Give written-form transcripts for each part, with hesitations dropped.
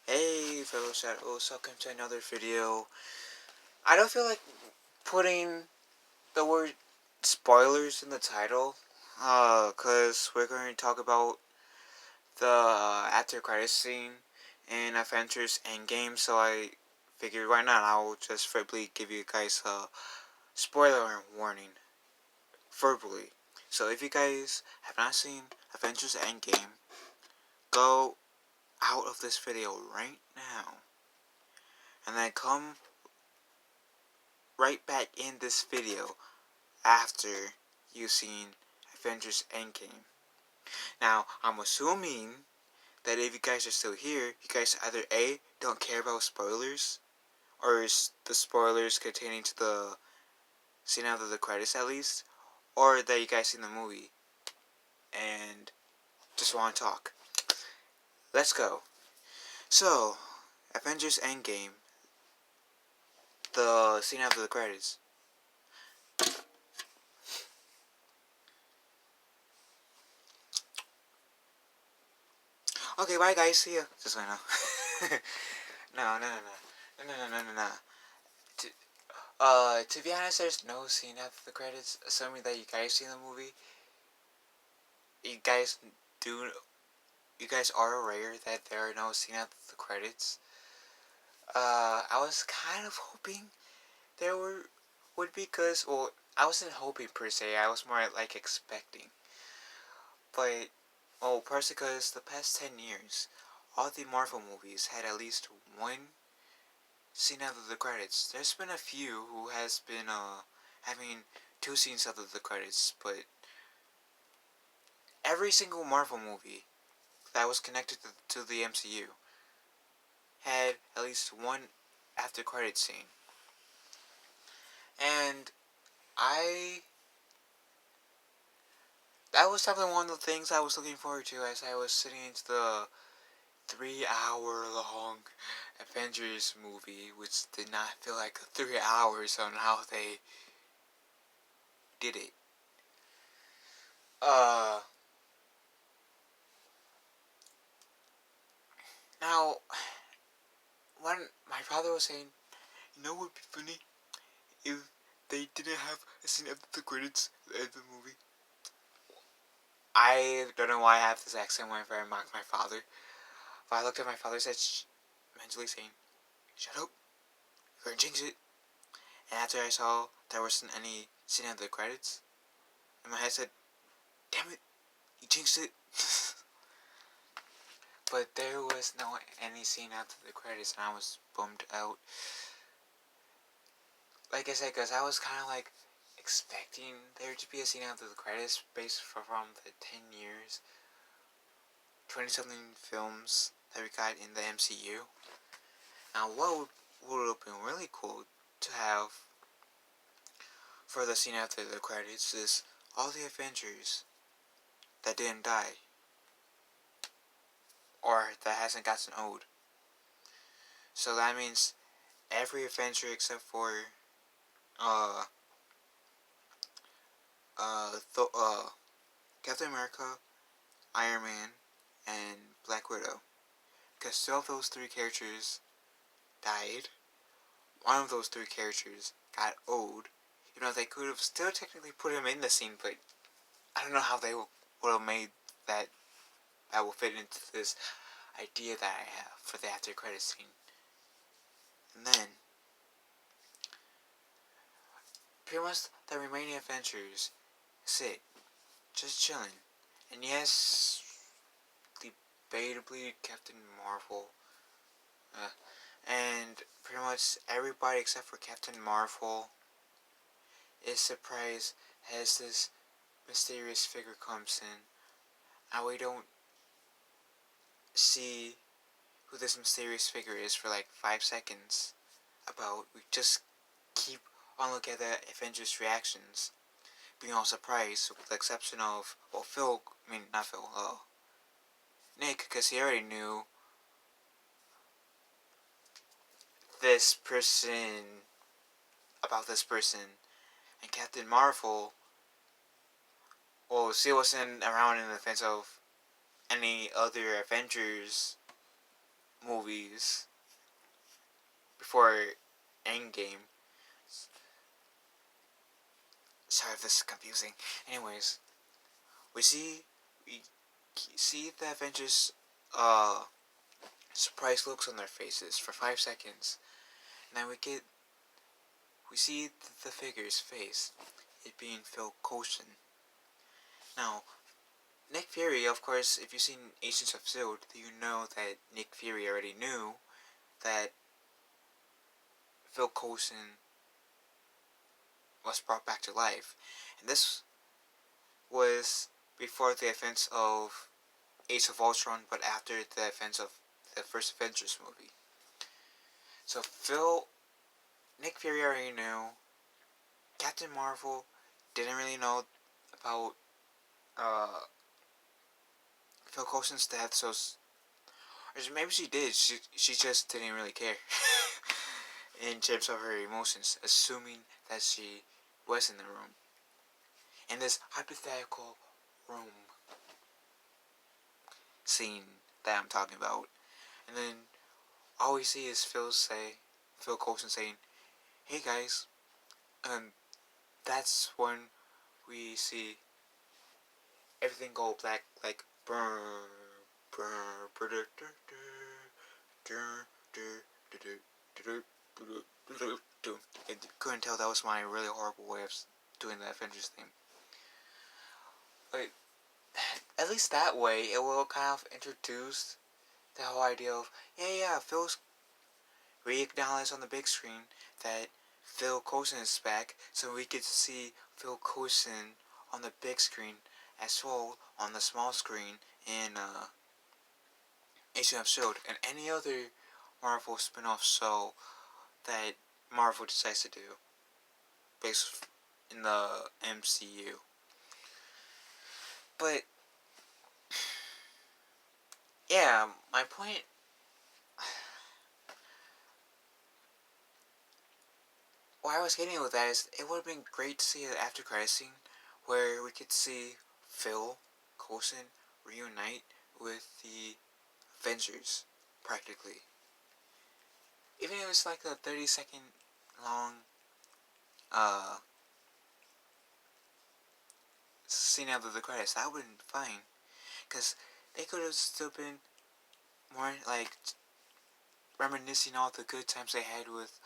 Hey fellow shadows, welcome to another video. I don't feel like putting the word spoilers in the title, cause we're going to talk about the after credits scene in Avengers Endgame, so I figured why not, I'll just verbally give you guys a spoiler warning, verbally. So if you guys have not seen Avengers Endgame, go out of this video right now, and then come right back in this video after you've seen Avengers Endgame. Now, I'm assuming that if you guys are still here, you guys either A, don't care about spoilers, or is the spoilers containing to the scene after the credits at least, or that you guys seen the movie and just want to talk. Let's go. So, Avengers Endgame, the scene after the credits. Okay, bye guys, see ya. Just so I know. No. To be honest, there's no scene after the credits. Assuming that you guys seen the movie, you guys do. You guys are aware that there are no scene after the credits. I was kind of hoping there would be, cause well, I wasn't hoping per se. I was more like expecting. But partially because the past 10 years, all the Marvel movies had at least one scene after the credits. There's been a few who has been having two scenes after the credits, but every single Marvel movie that was connected to the MCU had at least one after credit scene. And I that was definitely one of the things I was looking forward to as I was sitting into the 3 hour long Avengers movie, which did not feel like 3 hours on how they did it. Uh Now, when my father was saying, you know what would be funny? If they didn't have a scene after the credits of the movie. I don't know why I have this accent whenever I mock my father. But I looked at my father and said, mentally saying, shut up, you're gonna jinx it. And after I saw there wasn't any scene after the credits, in my head said, damn it, you jinxed it. But there was no any scene after the credits, and I was bummed out. Like I said, because I was kind of like expecting there to be a scene after the credits based from the 10 years, 20 something films that we got in the MCU. Now, what would have been really cool to have for the scene after the credits is all the Avengers that didn't die, or that hasn't gotten old. So that means every Avenger except for uh Captain America, Iron Man, and Black Widow. Because two of those three characters died. One of those three characters got old. You know, they could have still technically put him in the scene, but I don't know how they would have made that will fit into this idea that I have for the after credit scene. And then, pretty much the remaining Avengers sit, just chilling. And yes, debatably Captain Marvel. And pretty much everybody except for Captain Marvel is surprised as this mysterious figure comes in. And we don't see who this mysterious figure is for like 5 seconds. We just keep on looking at the Avengers' reactions, being all surprised, with the exception of, well, not Phil, Nick, because he already knew this person, about this person, and Captain Marvel, well, she wasn't around in the defense of any other Avengers movies before Endgame. Sorry if this is confusing. Anyways, we see we see the Avengers surprise looks on their faces for 5 seconds, and then we see the figure's face, it being Phil Coulson. Now, Nick Fury, of course, if you've seen Agents of S.H.I.E.L.D., you know that Nick Fury already knew that Phil Coulson was brought back to life. And this was before the events of Age of Ultron, but after the events of the first Avengers movie. So Nick Fury already knew. Captain Marvel didn't really know about Phil Coulson's death, so or maybe she did. She just didn't really care in terms of her emotions, assuming that she was in the room, in this hypothetical room scene that I'm talking about. And then all we see is Phil Coulson saying, "Hey guys," and that's when we see everything go black, like burr, burr, burr, I couldn't tell that was my really horrible way of doing the Avengers thing. But at least that way, it will kind of introduce the whole idea of, Phil's re-acknowledged on the big screen that Phil Coulson is back, so we get to see Phil Coulson on the big screen as well on the small screen in Agents of S.H.I.E.L.D. and any other Marvel spin-off show that Marvel decides to do based in the MCU. But yeah, my point. What I was getting with that is it would have been great to see an after credit scene where we could see Phil Coulson reunite with the Avengers, practically. Even if it was like a 30-second long scene after the credits, that would have been fine. Because they could have still been more like reminiscing all the good times they had with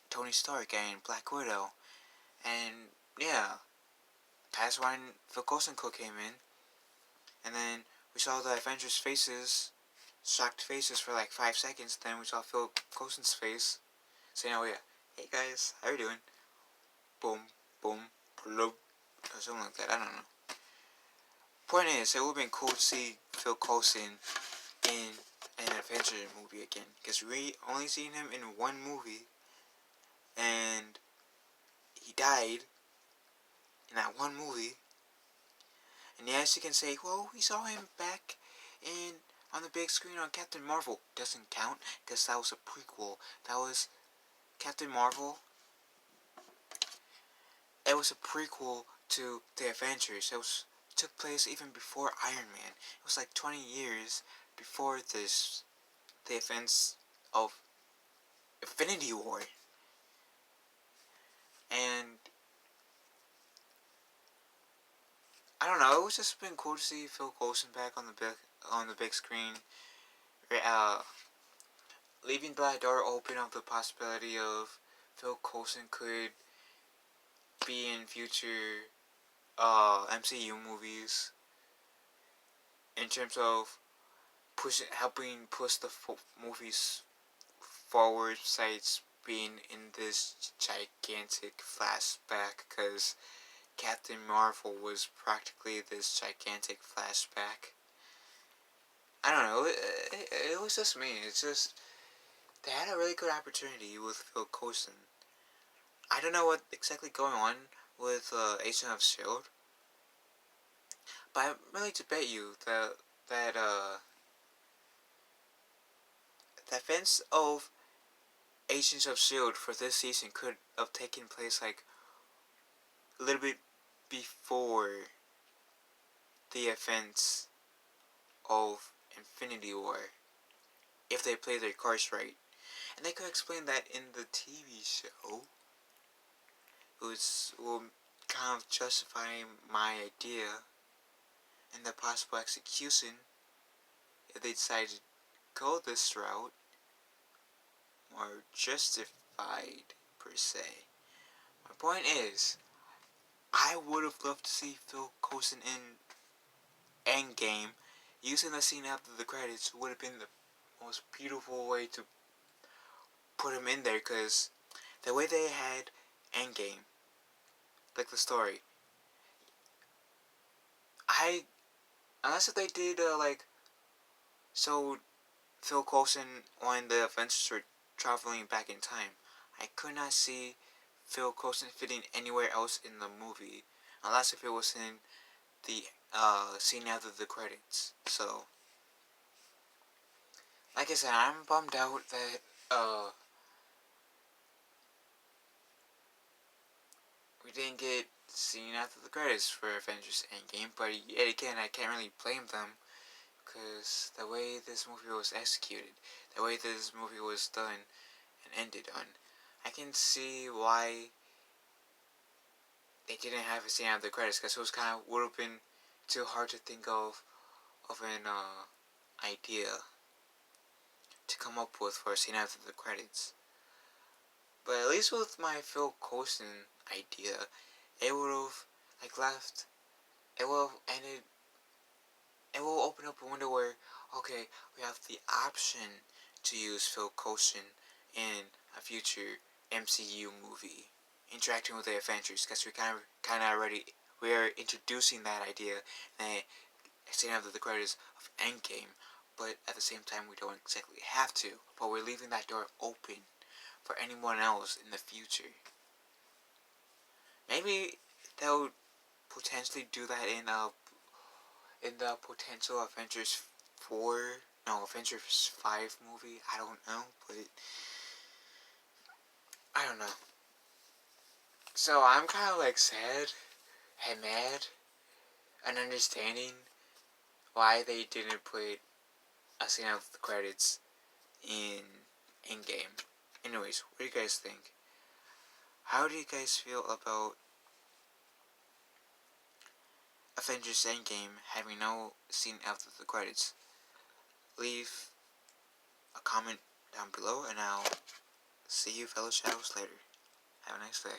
Tony Stark and Black Widow. And yeah, that's when Phil Coulson came in. And then we saw the Avengers' faces, shocked faces for like 5 seconds. Then we saw Phil Coulson's face saying, "Oh yeah, hey guys, how you doing?" Boom, boom, bloop, or something like that. I don't know. Point is, it would have been cool to see Phil Coulson in an Avengers movie again, because we only seen him in one movie, and he died in that one movie. And yes, you can say, well, we saw him back in on the big screen on Captain Marvel. Doesn't count, because that was a prequel. That was Captain Marvel. It was a prequel to the Avengers. It took place even before Iron Man. It was like 20 years before the events of Infinity War. And I don't know, it was just been cool to see Phil Coulson back on the big screen. Leaving that door open of the possibility of Phil Coulson could be in future MCU movies in terms of helping push the movies forward besides being in this gigantic flashback, because Captain Marvel was practically this gigantic flashback. I don't know, it was just me. It's just, they had a really good opportunity with Phil Coulson. I don't know what exactly going on with Agents of S.H.I.E.L.D., but I really to bet you that the events of Agents of S.H.I.E.L.D. for this season could have taken place like a little bit before the events of Infinity War if they play their cards right. And they could explain that in the TV show, which will kind of justify my idea and the possible execution if they decide to go this route, more justified per se. My point is, I would have loved to see Phil Coulson in Endgame. Using the scene after the credits would have been the most beautiful way to put him in there, because the way they had Endgame, like the story, I unless if they did so Phil Coulson when the Avengers were traveling back in time, I could not see Phil Coulson fitting anywhere else in the movie, unless if it was in the scene after the credits. So, like I said, I'm bummed out that we didn't get scene after the credits for Avengers Endgame, but yet again, I can't really blame them, because the way this movie was executed, the way this movie was done and ended on, I can see why they didn't have a scene after the credits, because it was kind of would have been too hard to think of an idea to come up with for a scene after the credits. But at least with my Phil Coulson idea, it would have left. It will have ended. It will open up a window where, okay, we have the option to use Phil Coulson in a future MCU movie, interacting with the Avengers, because we already we are introducing that idea and scene after the credits of Endgame, but at the same time we don't exactly have to, but we're leaving that door open for anyone else in the future. Maybe they'll potentially do that in the potential Avengers 4, no, Avengers 5 movie. I don't know, but I don't know. So I'm kind of sad and mad and understanding why they didn't put a scene of the credits in Endgame. Anyways, what do you guys think? How do you guys feel about Avengers Endgame having no scene after the credits? Leave a comment down below, and I'll see you fellow shadows later. Have a nice day.